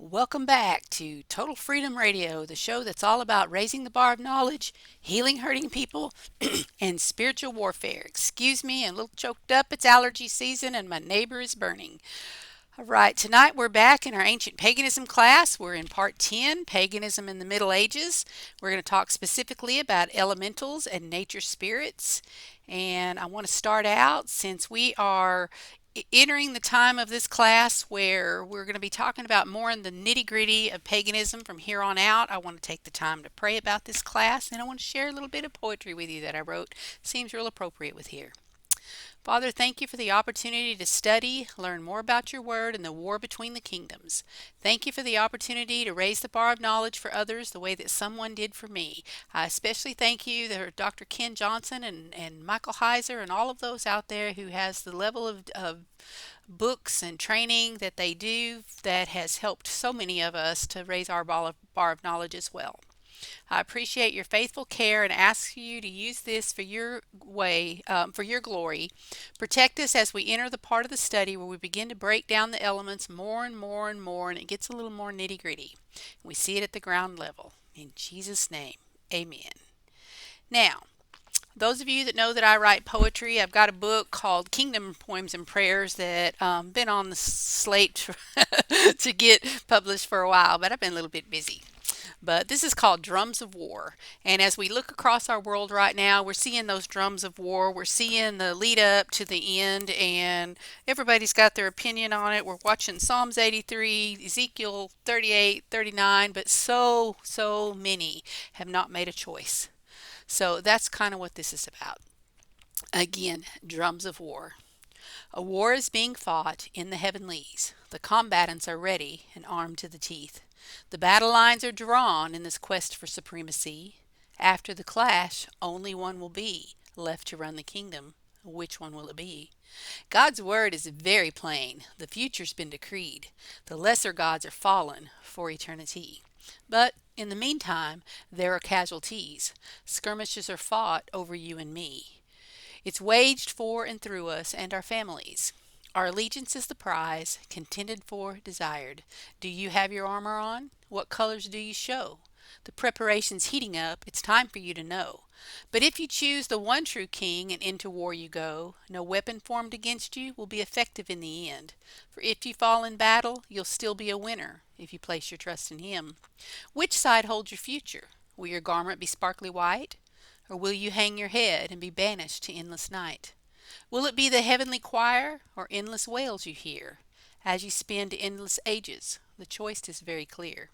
Welcome back to Total Freedom Radio, the show that's all about raising the bar of knowledge, healing hurting people, and spiritual warfare. Excuse me, I'm a little choked up. It's allergy season and my neighbor is burning. All right, tonight we're back in our ancient paganism class. We're in part 10, Paganism in the Middle Ages. We're going to talk specifically about elementals and nature spirits. And I want to start out since we are entering the time of this class where we're going to be talking about more in the nitty gritty of paganism from here on out. I want to take the time to pray about this class and I want to share a little bit of poetry with you that I wrote. Seems real appropriate with here. Father, thank you for the opportunity to study, learn more about your word and the war between the kingdoms. Thank you for the opportunity to raise the bar of knowledge for others the way that someone did for me. I especially thank you to Dr. Ken Johnson and Michael Heiser and all of those out there who has the level of books and training that they do that has helped so many of us to raise our bar of knowledge as well. I appreciate your faithful care and ask you to use this for your for your glory. Protect us as we enter the part of the study where we begin to break down the elements more and more and more, and it gets a little more nitty gritty. We see it at the ground level. In Jesus' name, amen. Now, those of you that know that I write poetry, I've got a book called Kingdom Poems and Prayers that been on the slate to get published for a while, but I've been a little bit busy. But this is called Drums of War. And as we look across our world right now, we're seeing those drums of war. We're seeing the lead up to the end, and everybody's got their opinion on it. We're watching Psalms 83, Ezekiel 38, 39, but so many have not made a choice. So that's kind of what this is about. Again, drums of war. A war is being fought in the heavenlies. The combatants are ready and armed to the teeth. The battle lines are drawn in this quest for supremacy. After the clash, only one will be left to run the kingdom. Which one will it be? God's word is very plain. The future's been decreed. The lesser gods are fallen for eternity. But in the meantime, there are casualties. Skirmishes are fought over you and me. It's waged for and through us and our families. Our allegiance is the prize, contended for, desired. Do you have your armor on? What colors do you show? The preparation's heating up, it's time for you to know. But if you choose the one true king and into war you go, no weapon formed against you will be effective in the end. For if you fall in battle, you'll still be a winner if you place your trust in him. Which side holds your future? Will your garment be sparkly white? Or will you hang your head and be banished to endless night? Will it be the heavenly choir or endless wails you hear? As you spend endless ages, the choice is very clear.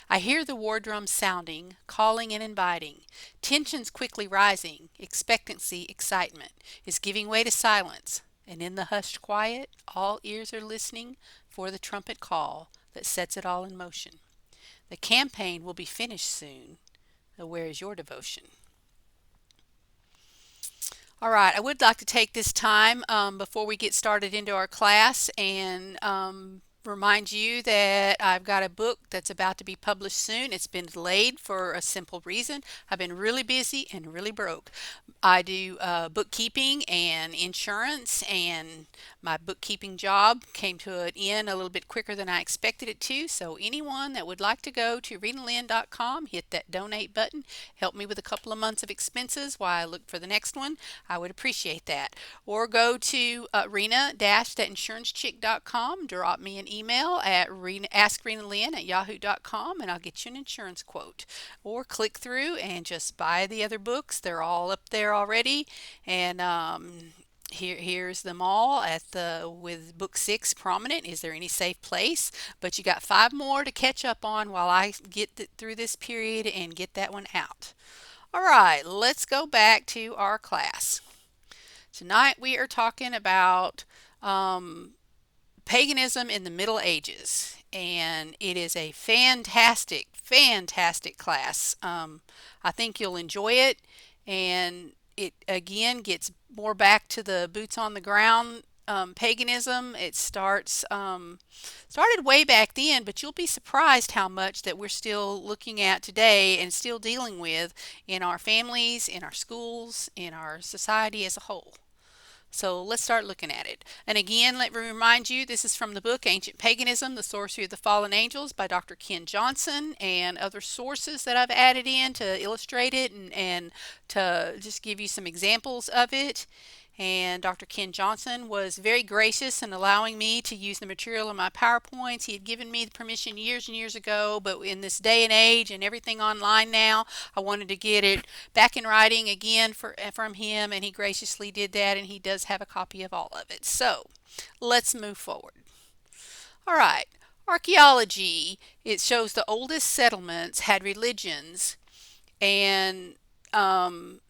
I hear the war drums sounding, calling and inviting. Tensions quickly rising, expectancy, excitement is giving way to silence. And in the hushed quiet, all ears are listening for the trumpet call that sets it all in motion. The campaign will be finished soon. So where is your devotion? All right, I would like to take this time before we get started into our class and remind you that I've got a book that's about to be published soon. It's been delayed for a simple reason. I've been really busy and really broke. I do bookkeeping and insurance, and my bookkeeping job came to an end a little bit quicker than I expected it to. So anyone that would like to go to rinalynn.com, hit that donate button, help me with a couple of months of expenses while I look for the next one, I would appreciate that. Or go to rena-thatinsurancechick.com, drop me an email at askrinalynn@yahoo.com, and I'll get you an insurance quote. Or click through and just buy the other books. They're all up there already, and here's them all at the with book 6 prominent. Is there any safe place? But you got 5 more to catch up on while I get through this period and get that one out. All right, let's go back to our class. Tonight we are talking about paganism in the Middle Ages, and it is a fantastic class. I think you'll enjoy it, and it again gets more back to the boots on the ground paganism. It started way back then, but you'll be surprised how much that we're still looking at today and still dealing with in our families, in our schools, in our society as a whole. So let's start looking at it. And again, let me remind you, this is from the book Ancient Paganism, The Sorcery of the Fallen Angels by Dr. Ken Johnson, and other sources that I've added in to illustrate it and to just give you some examples of it. And Dr. Ken Johnson was very gracious in allowing me to use the material in my PowerPoints. He had given me the permission years and years ago, but in this day and age and everything online now, I wanted to get it back in writing again from him, and he graciously did that, and he does have a copy of all of it. So let's move forward. All right. Archaeology, it shows the oldest settlements had religions, and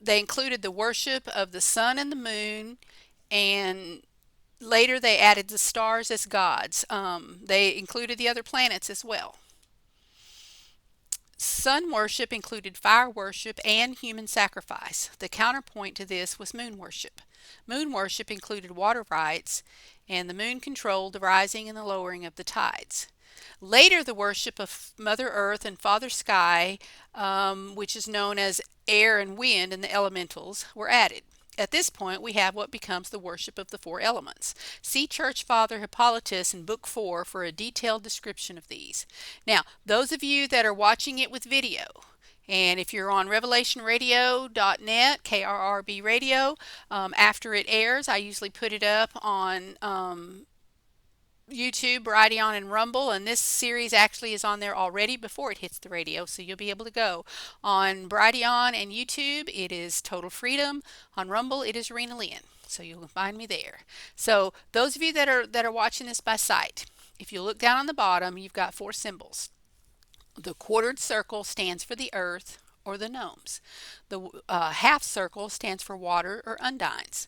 they included the worship of the sun and the moon, and later they added the stars as gods. They included the other planets as well. Sun worship included fire worship and human sacrifice. The counterpoint to this was moon worship. Moon worship included water rites, and the moon controlled the rising and the lowering of the tides. Later, the worship of Mother Earth and Father Sky, which is known as air and wind and the elementals, were added. At this point, we have what becomes the worship of the four elements. See Church Father Hippolytus in Book 4 for a detailed description of these. Now, those of you that are watching it with video, and if you're on revelationradio.net, KRRB radio, after it airs, I usually put it up on YouTube, Brighteon, and Rumble, and this series actually is on there already before it hits the radio, so you'll be able to go. On Brighteon and YouTube, it is Total Freedom. On Rumble, it is Rina Lynn, so you'll find me there. So those of you that are watching this by sight, if you look down on the bottom, you've got four symbols. The quartered circle stands for the earth or the gnomes. The half circle stands for water or undines.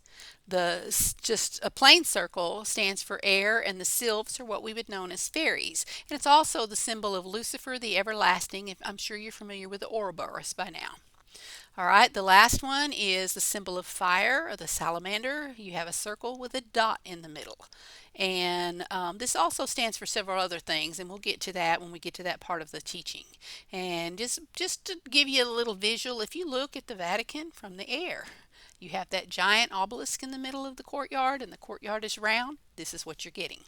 Just a plain circle stands for air, and the sylphs are what we would know as fairies. And it's also the symbol of Lucifer, the everlasting. I'm sure you're familiar with the Ouroboros by now. All right, the last one is the symbol of fire, or the salamander. You have a circle with a dot in the middle. And this also stands for several other things, and we'll get to that when we get to that part of the teaching. And just to give you a little visual, if you look at the Vatican from the air, you have that giant obelisk in the middle of the courtyard, and the courtyard is round. This is what you're getting.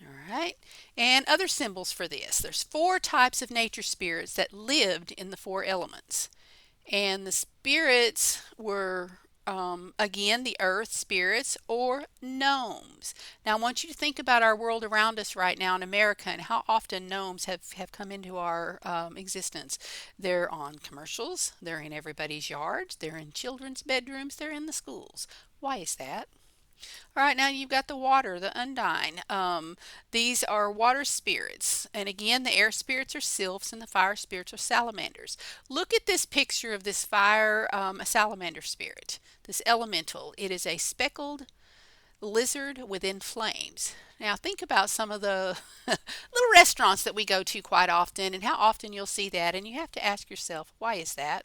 All right, and other symbols for this. There's four types of nature spirits that lived in the four elements. And the spirits were, again, the earth spirits or gnomes. Now, I want you to think about our world around us right now in America and how often gnomes have come into our existence. They're on commercials, they're in everybody's yards, they're in children's bedrooms, they're in the schools. Why is that? All right, now you've got the water, the undine. These are water spirits. And again, the air spirits are sylphs and the fire spirits are salamanders. Look at this picture of this fire, a salamander spirit, this elemental. It is a speckled lizard within flames. Now think about some of the little restaurants that we go to quite often and how often you'll see that. And you have to ask yourself, why is that?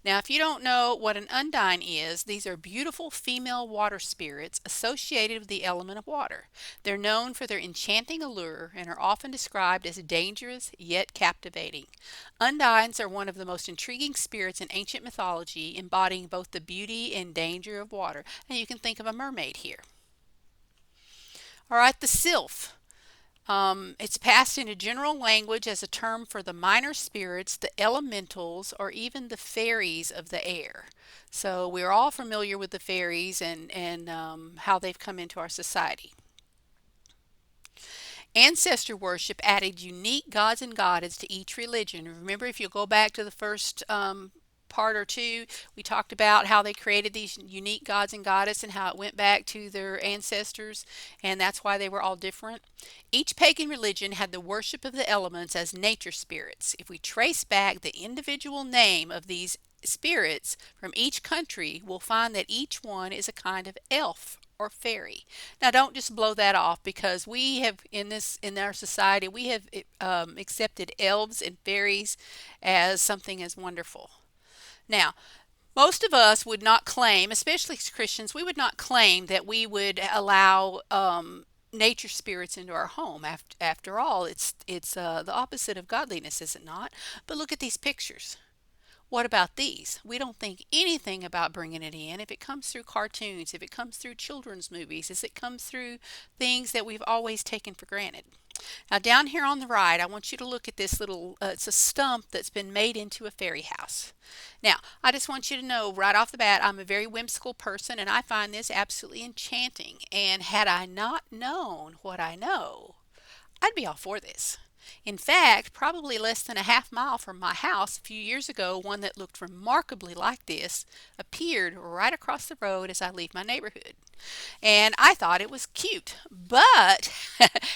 Now, if you don't know what an undine is, these are beautiful female water spirits associated with the element of water. They're known for their enchanting allure and are often described as dangerous yet captivating. Undines are one of the most intriguing spirits in ancient mythology, embodying both the beauty and danger of water. And you can think of a mermaid here. All right, the sylph. It's passed into general language as a term for the minor spirits, the elementals, or even the fairies of the air. So we're all familiar with the fairies and how they've come into our society. Ancestor worship added unique gods and goddesses to each religion. Remember, if you go back to the first part or two, we talked about how they created these unique gods and goddesses and how it went back to their ancestors, and that's why they were all different. Each pagan religion had the worship of the elements as nature spirits. If we trace back the individual name of these spirits from each country, we'll find that each one is a kind of elf or fairy. Now, don't just blow that off, because we have in our society we have accepted elves and fairies as something as wonderful. Now, most of us would not claim, especially as Christians, we would not claim that we would allow nature spirits into our home. After all, it's the opposite of godliness, is it not? But look at these pictures. What about these? We don't think anything about bringing it in. If it comes through cartoons, if it comes through children's movies, if it comes through things that we've always taken for granted. Now, down here on the right, I want you to look at this little, it's a stump that's been made into a fairy house. Now, I just want you to know right off the bat, I'm a very whimsical person and I find this absolutely enchanting. And had I not known what I know, I'd be all for this. In fact, probably less than a half mile from my house a few years ago, one that looked remarkably like this appeared right across the road as I leave my neighborhood. And I thought it was cute. But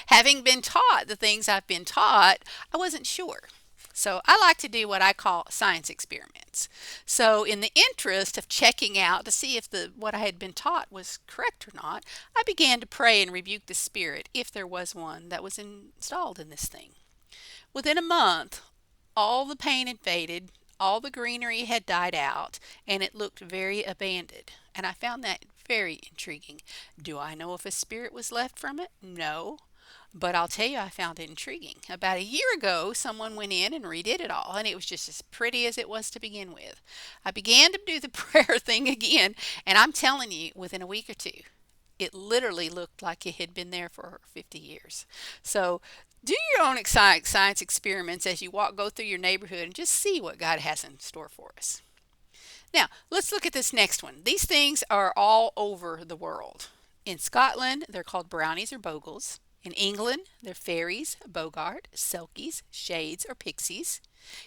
having been taught the things I've been taught, I wasn't sure. So I like to do what I call science experiments. So in the interest of checking out to see if the what I had been taught was correct or not, I began to pray and rebuke the spirit, if there was one that was installed in this thing. Within a month, all the pain had faded, all the greenery had died out, and it looked very abandoned. And I found that very intriguing. Do I know if a spirit was left from it? No. But I'll tell you, I found it intriguing. About a year ago, someone went in and redid it all, and it was just as pretty as it was to begin with. I began to do the prayer thing again, and I'm telling you, within a week or two, it literally looked like it had been there for 50 years. So do your own science experiments as you go through your neighborhood and just see what God has in store for us. Now, let's look at this next one. These things are all over the world. In Scotland, they're called brownies or bogles. In England, they're fairies, bogart, selkies, shades, or pixies.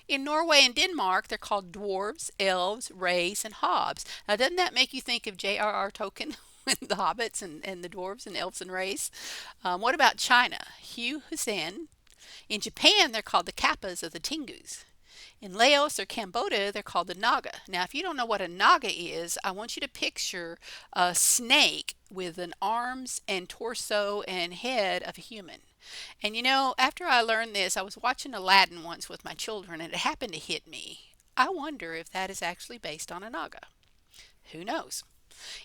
In Norway and Denmark, they're called dwarves, elves, rays, and hobs. Now, doesn't that make you think of J.R.R. Tolkien? The hobbits and the dwarves and elves and rays. What about China? Hugh Hussein. In Japan, they're called the kappas or the tingus. In Laos or Cambodia, they're called the naga. Now, if you don't know what a naga is, I want you to picture a snake with an arms and torso and head of a human. And you know, after I learned this, I was watching Aladdin once with my children, and it happened to hit me. I wonder if that is actually based on a naga. Who knows?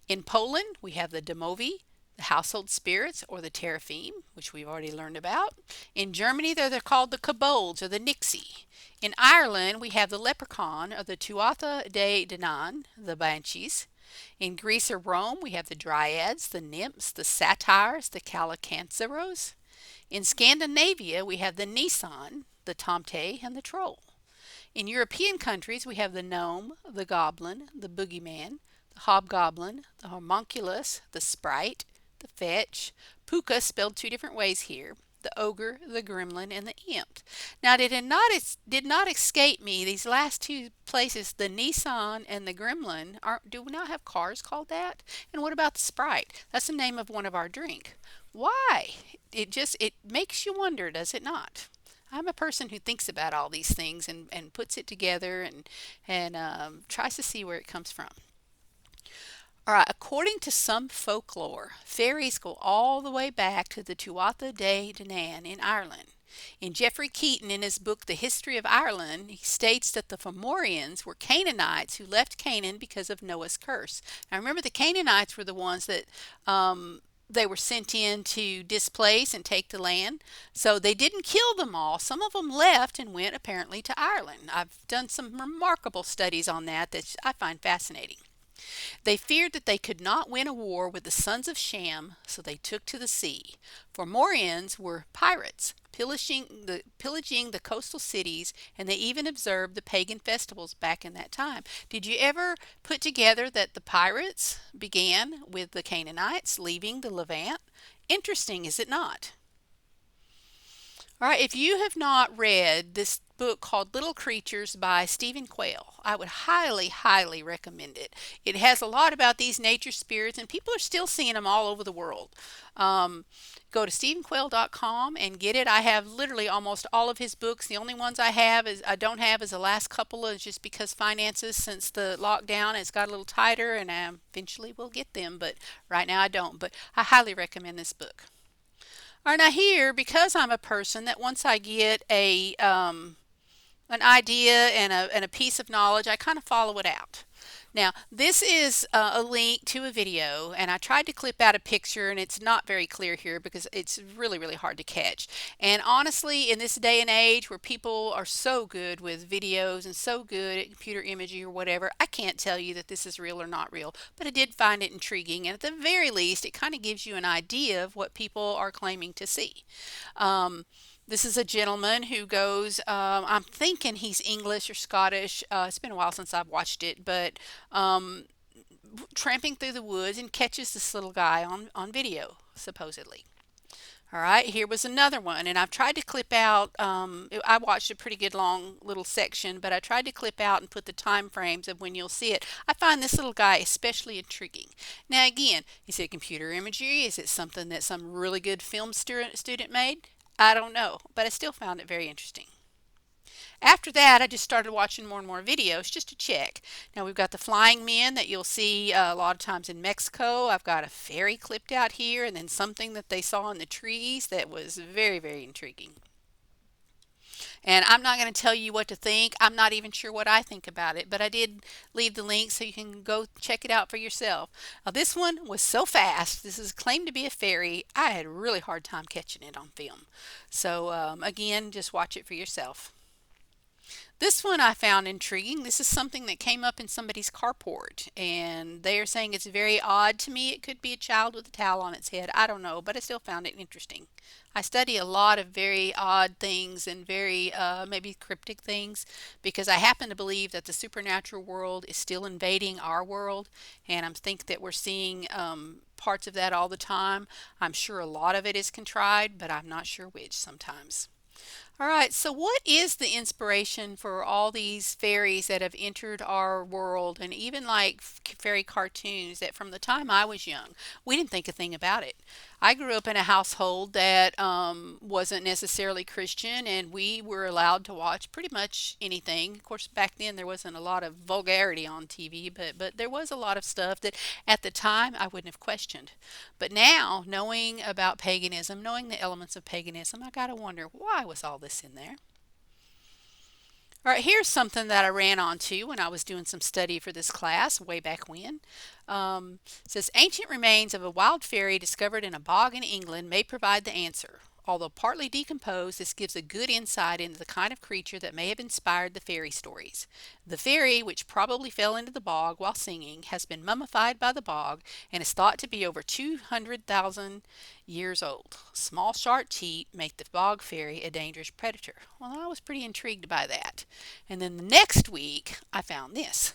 In Poland, we have the domovi, the household spirits, or the teraphim, which we've already learned about. In Germany, they're called the kobolds or the nixie. In Ireland, we have the leprechaun or the tuatha de danann, the banshees. In Greece or Rome, we have the dryads, the nymphs, the satyrs, the calycanceros. In Scandinavia, we have the nisan, the tomte, and the troll. In European countries, we have the gnome, the goblin, the boogeyman, the hobgoblin, the homunculus, the sprite, the fetch, puka spelled two different ways here, the ogre, the gremlin, and the imp. Now, did not escape me these last two places, the Nissan and the gremlin. Do we not have cars called that? And what about the sprite? That's the name of one of our drink. Why? It makes you wonder, does it not? I'm a person who thinks about all these things and puts it together and tries to see where it comes from. All right, according to some folklore, fairies go all the way back to the Tuatha De Danann in Ireland. In Geoffrey Keaton, in his book The History of Ireland, he states that the Fomorians were Canaanites who left Canaan because of Noah's curse. Now remember, the Canaanites were the ones that they were sent in to displace and take the land. So they didn't kill them all. Some of them left and went apparently to Ireland. I've done some remarkable studies on that I find fascinating. They feared that they could not win a war with the sons of Shem, so they took to the sea. Fomorians were pirates, pillaging the coastal cities, and they even observed the pagan festivals back in that time. Did you ever put together that the pirates began with the Canaanites leaving the Levant? Interesting, is it not? All right, if you have not read this book called Little Creatures by Stephen Quayle, I would highly, highly recommend it. It has a lot about these nature spirits, and people are still seeing them all over the world. Go to stephenquayle.com and get it. I have literally almost all of his books. The only ones I don't have is the last couple, is just because finances since the lockdown it's got a little tighter, and I eventually will get them, but right now I don't. But I highly recommend this book. All right, now here, because I'm a person that once I get an idea and a piece of knowledge, I kind of follow it out. Now, this is a link to a video, and I tried to clip out a picture, and it's not very clear here because it's really, really hard to catch. And honestly, in this day and age where people are so good with videos and so good at computer imagery or whatever, I can't tell you that this is real or not real, but I did find it intriguing. And at the very least, it kind of gives you an idea of what people are claiming to see. Um, this is a gentleman who goes, I'm thinking he's English or Scottish. It's been a while since I've watched it, but um, tramping through the woods and catches this little guy on video, supposedly. All right, here was another one, and I've tried to clip out. I watched a pretty good long little section, but I tried to clip out and put the time frames of when you'll see it. I find this little guy especially intriguing. Now, again, is it computer imagery? Is it something that some really good film student made? I don't know, but I still found it very interesting. After that, I just started watching more and more videos just to check. Now, we've got the flying men that you'll see a lot of times in Mexico. I've got a fairy clipped out here, and then something that they saw in the trees that was very, very intriguing. And I'm not going to tell you what to think. I'm not even sure what I think about it, but I did leave the link so you can go check it out for yourself. Now, this one was so fast. This is claimed to be a fairy. I had a really hard time catching it on film. So, again, just watch it for yourself. This one I found intriguing. This is something that came up in somebody's carport, and they are saying it's very odd to me. It could be a child with a towel on its head. I don't know, but I still found it interesting. I study a lot of very odd things and very maybe cryptic things because I happen to believe that the supernatural world is still invading our world, and I think that we're seeing parts of that all the time. I'm sure a lot of it is contrived, but I'm not sure which sometimes. All right, so what is the inspiration for all these fairies that have entered our world and even like fairy cartoons that from the time I was young, we didn't think a thing about it. I grew up in a household that wasn't necessarily Christian, and we were allowed to watch pretty much anything. Of course, back then there wasn't a lot of vulgarity on TV, but there was a lot of stuff that at the time I wouldn't have questioned. But now, knowing about paganism, knowing the elements of paganism, I gotta wonder why was all this in there? All right, here's something that I ran onto when I was doing some study for this class way back when. It says ancient remains of a wild fairy discovered in a bog in England may provide the answer. Although partly decomposed, this gives a good insight into the kind of creature that may have inspired the fairy stories. The fairy, which probably fell into the bog while singing, has been mummified by the bog and is thought to be over 200,000 years old. Small sharp teeth make the bog fairy a dangerous predator. Well, I was pretty intrigued by that. And then the next week, I found this.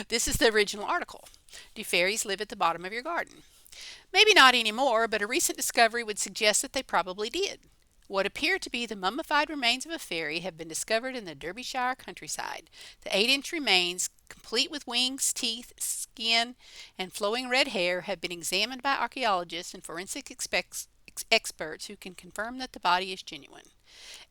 This is the original article. Do fairies live at the bottom of your garden? Maybe not anymore, but a recent discovery would suggest that they probably did. What appear to be the mummified remains of a fairy have been discovered in the Derbyshire countryside. The 8-inch remains, complete with wings, teeth, skin, and flowing red hair, have been examined by archaeologists and forensic experts who can confirm that the body is genuine.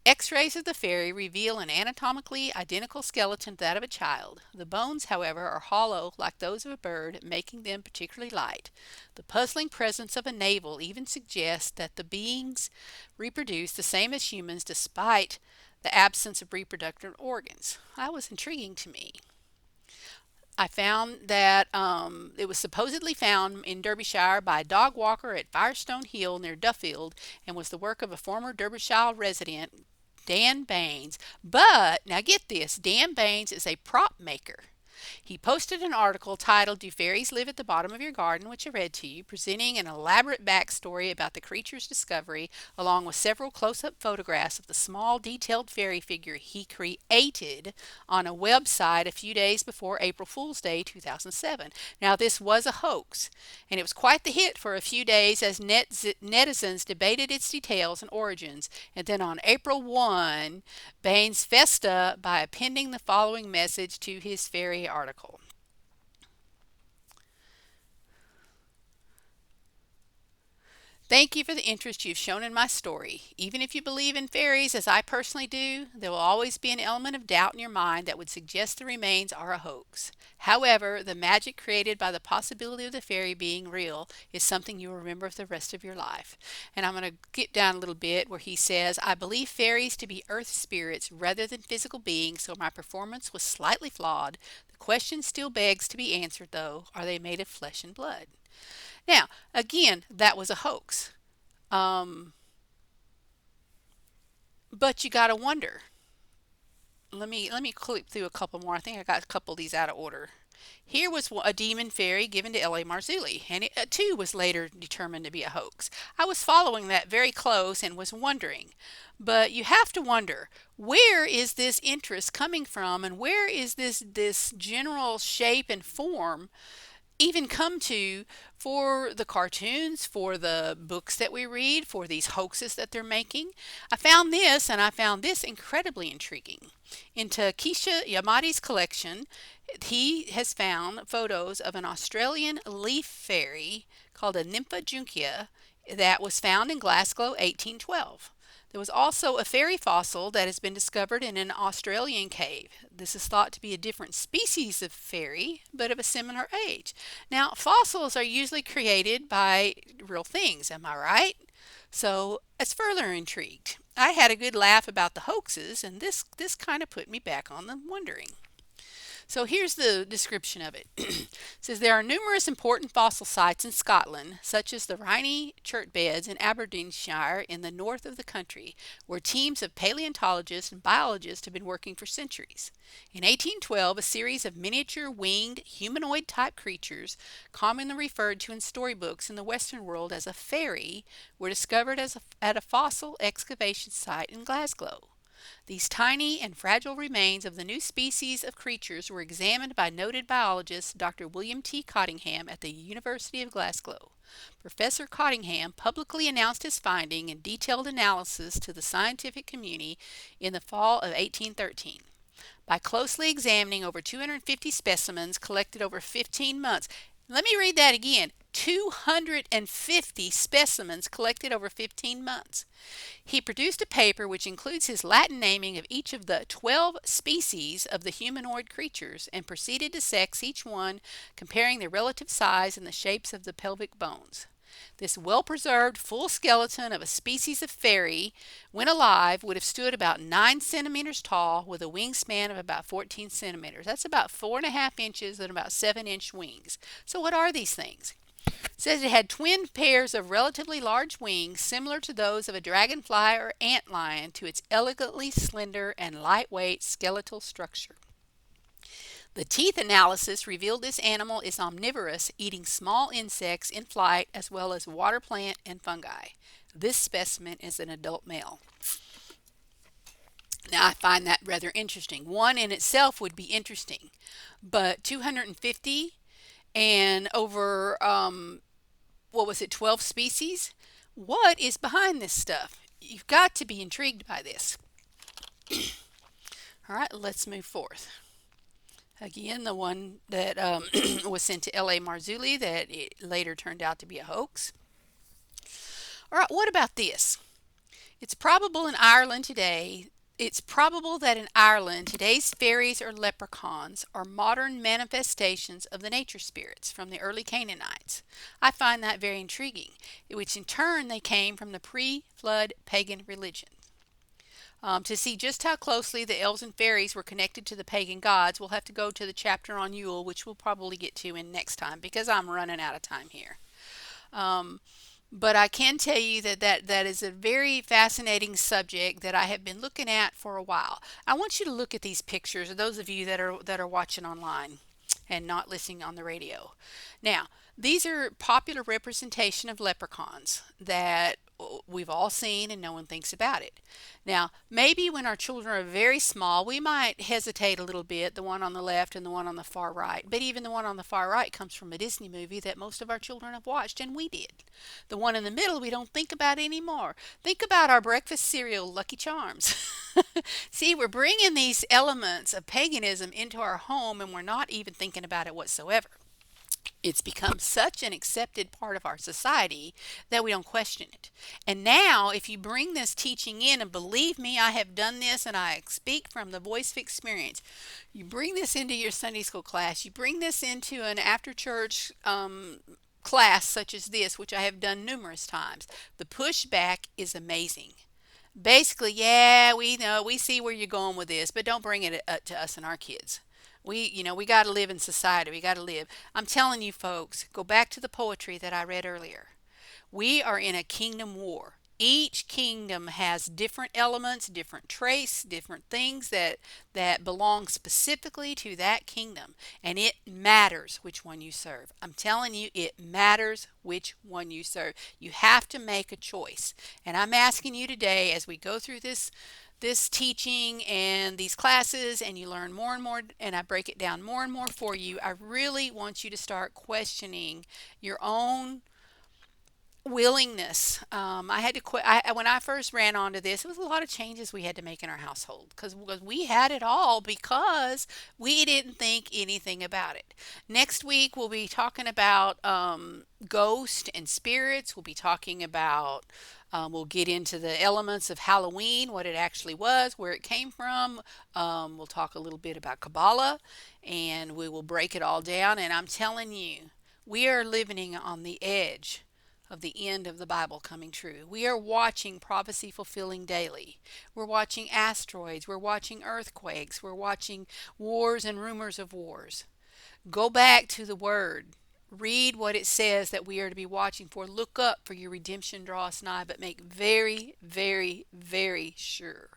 X-rays of the fairy reveal an anatomically identical skeleton to that of a child. The bones, however, are hollow like those of a bird, making them particularly light. The puzzling presence of a navel even suggests that the beings reproduce the same as humans despite the absence of reproductive organs. That was intriguing to me. I found that it was supposedly found in Derbyshire by a dog walker at Firestone Hill near Duffield and was the work of a former Derbyshire resident, Dan Baines. But, now get this, Dan Baines is a prop maker. He posted an article titled Do Fairies Live at the Bottom of Your Garden, which I read to you, presenting an elaborate backstory about the creature's discovery, along with several close-up photographs of the small, detailed fairy figure he created on a website a few days before April Fool's Day 2007. Now, this was a hoax, and it was quite the hit for a few days as netizens debated its details and origins, and then on April 1, Baines fessed up by appending the following message to his fairy article. Thank you for the interest you've shown in my story. Even if you believe in fairies, as I personally do, there will always be an element of doubt in your mind that would suggest the remains are a hoax. However, the magic created by the possibility of the fairy being real is something you will remember for the rest of your life. And I'm going to get down a little bit where he says, I believe fairies to be earth spirits rather than physical beings, so my performance was slightly flawed. The question still begs to be answered, though. Are they made of flesh and blood? Now, again, that was a hoax. Um, but you got to wonder. Let me click through a couple more. I think I got a couple of these out of order. Here was a demon fairy given to L.A. Marzulli, and it too was later determined to be a hoax. I was following that very close and was wondering. But you have to wonder, where is this interest coming from, and where is this general shape and form even come to for the cartoons, for the books that we read, for these hoaxes that they're making. I found this and I found this incredibly intriguing. In Takesha Yamadi's collection, he has found photos of an Australian leaf fairy called a Nympha Junkia that was found in Glasgow 1812. There was also a fairy fossil that has been discovered in an Australian cave. This is thought to be a different species of fairy, but of a similar age. Now, fossils are usually created by real things, am I right? So, it's further intrigued. I had a good laugh about the hoaxes, and this kind of put me back on the wondering. So here's the description of it. It says there are numerous important fossil sites in Scotland, such as the Riney chert beds in Aberdeenshire in the north of the country, where teams of paleontologists and biologists have been working for centuries. In 1812, a series of miniature winged humanoid type creatures, commonly referred to in storybooks in the Western world as a fairy, were discovered at a fossil excavation site in Glasgow. These tiny and fragile remains of the new species of creatures were examined by noted biologist Dr. William T. Cottingham at the University of Glasgow. Professor Cottingham publicly announced his finding in detailed analysis to the scientific community in the fall of 1813. By closely examining over 250 specimens collected over 15 months, let me read that again. 250 specimens collected over 15 months. He produced a paper which includes his Latin naming of each of the 12 species of the humanoid creatures and proceeded to sex each one, comparing their relative size and the shapes of the pelvic bones. This well preserved full skeleton of a species of fairy, when alive, would have stood about 9 centimeters tall with a wingspan of about 14 centimeters. That's about 4.5 inches and about 7-inch wings. So, what are these things? It says it had twin pairs of relatively large wings, similar to those of a dragonfly or antlion, to its elegantly slender and lightweight skeletal structure. The teeth analysis revealed this animal is omnivorous, eating small insects in flight as well as water plant and fungi. This specimen is an adult male. Now, I find that rather interesting. One in itself would be interesting, but 250 and over, what was it, 12 species? What is behind this stuff? You've got to be intrigued by this. All right, let's move forth. Again, the one that was sent to L.A. Marzulli that it later turned out to be a hoax. All right, what about this? It's probable in Ireland today. It's probable that in Ireland today's fairies or leprechauns are modern manifestations of the nature spirits from the early Canaanites. I find that very intriguing, which in turn they came from the pre-flood pagan religion. To see just how closely the elves and fairies were connected to the pagan gods, we'll have to go to the chapter on Yule, which we'll probably get to in next time because I'm running out of time here. But I can tell you that is a very fascinating subject that I have been looking at for a while. I want you to look at these pictures, those of you that are watching online and not listening on the radio. Now, these are popular representation of leprechauns that we've all seen and no one thinks about it. Now, maybe when our children are very small, we might hesitate a little bit, the one on the left and the one on the far right. But even the one on the far right comes from a Disney movie that most of our children have watched, and we did. The one in the middle we don't think about anymore. Think about our breakfast cereal, Lucky Charms. See, we're bringing these elements of paganism into our home and we're not even thinking about it whatsoever. It's become such an accepted part of our society that we don't question it. And now, if you bring this teaching in, and believe me, I have done this and I speak from the voice of experience, you bring this into your Sunday school class, you bring this into an after church class such as this, which I have done numerous times, the pushback is amazing. Basically, yeah, we know, we see where you're going with this, but don't bring it up to us and our kids. We got to live in society. We got to live. I'm telling you, folks, go back to the poetry that I read earlier. We are in a kingdom war. Each kingdom has different elements, different traits, different things that belong specifically to that kingdom, and it matters which one you serve. I'm telling you, it matters which one you serve. You have to make a choice. And I'm asking you today, as we go through this teaching and these classes, and you learn more and more, and I break it down more and more for you, I really want you to start questioning your own willingness. I had to quit. When I first ran onto this, it was a lot of changes we had to make in our household because we had it all because we didn't think anything about it. Next week, we'll be talking about ghosts and spirits. We'll be talking about, we'll get into the elements of Halloween, what it actually was, where it came from. We'll talk a little bit about Kabbalah, and we will break it all down. And I'm telling you, we are living on the edge of the end of the Bible coming true. We are watching prophecy fulfilling daily. We're watching asteroids. We're watching earthquakes. We're watching wars and rumors of wars. Go back to the Word. Read what it says that we are to be watching for. Look up, for your redemption draweth nigh, but make very, very, very sure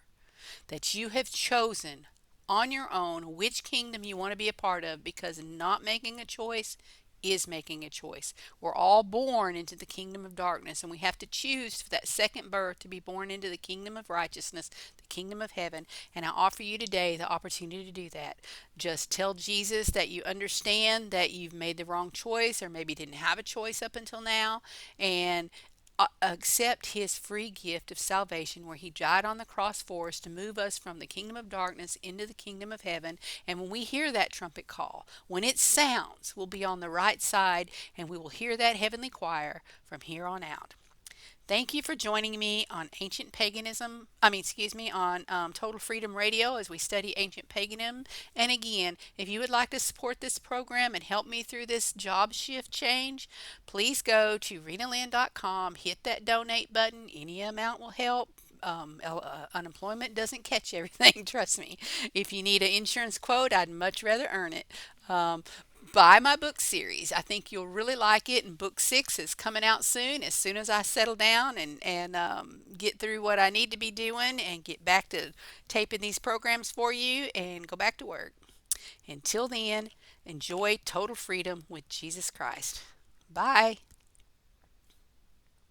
that you have chosen on your own which kingdom you want to be a part of, because not making a choice is making a choice. We're all born into the kingdom of darkness, and we have to choose for that second birth to be born into the kingdom of righteousness, the kingdom of heaven. And I offer you today the opportunity to do that. Just tell Jesus that you understand that you've made the wrong choice, or maybe didn't have a choice up until now, and accept his free gift of salvation, where he died on the cross for us to move us from the kingdom of darkness into the kingdom of heaven. And when we hear that trumpet call, when it sounds, we'll be on the right side, and we will hear that heavenly choir from here on out. Thank you for joining me on Ancient Paganism. Excuse me, on Total Freedom Radio as we study Ancient Paganism. And again, if you would like to support this program and help me through this job shift change, please go to rinalynn.com, hit that donate button. Any amount will help. Unemployment doesn't catch everything, trust me. If you need an insurance quote, I'd much rather earn it. Buy my book series. I think you'll really like it. And book 6 is coming out soon. As soon as I settle down and get through what I need to be doing and get back to taping these programs for you and go back to work. Until then, enjoy total freedom with Jesus Christ. Bye.